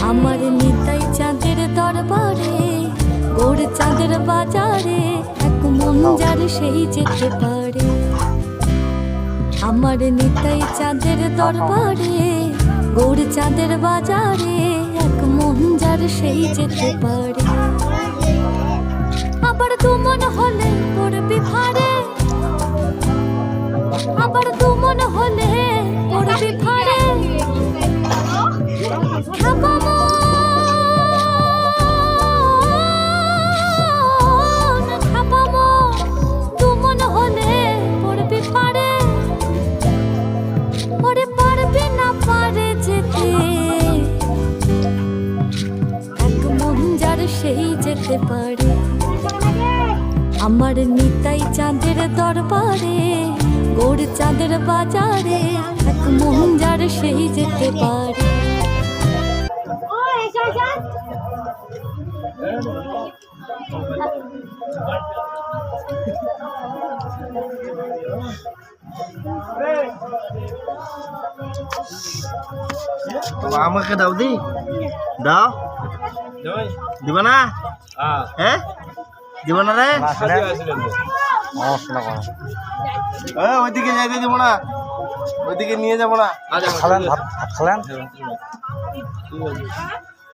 আমার নিতাই চাঁদের দরবারে গৌর চাঁদের বাজারে এক মন যার সেই যেতে পারে। আমার নিতাই চাঁদের দরবারে গৌর চাঁদের বাজারে এক মন যার সেই যেতে পারে। আবার দু মন হলে পড়বি ভারে, আবার দু মন হলে পড়বি ভারে। সেই যেতে পারে। আমার নিতাই চাঁদের দরবারে গৌর চাঁদের বাজারে এক মন যার সেই যেতে পারে। আমাকে দাও দি দাও দিবা না? হ্যাঁ দিবা না রে? ওইদিকে যাইতে দিব না, ওইদিকে নিয়ে যাবো না। খালেন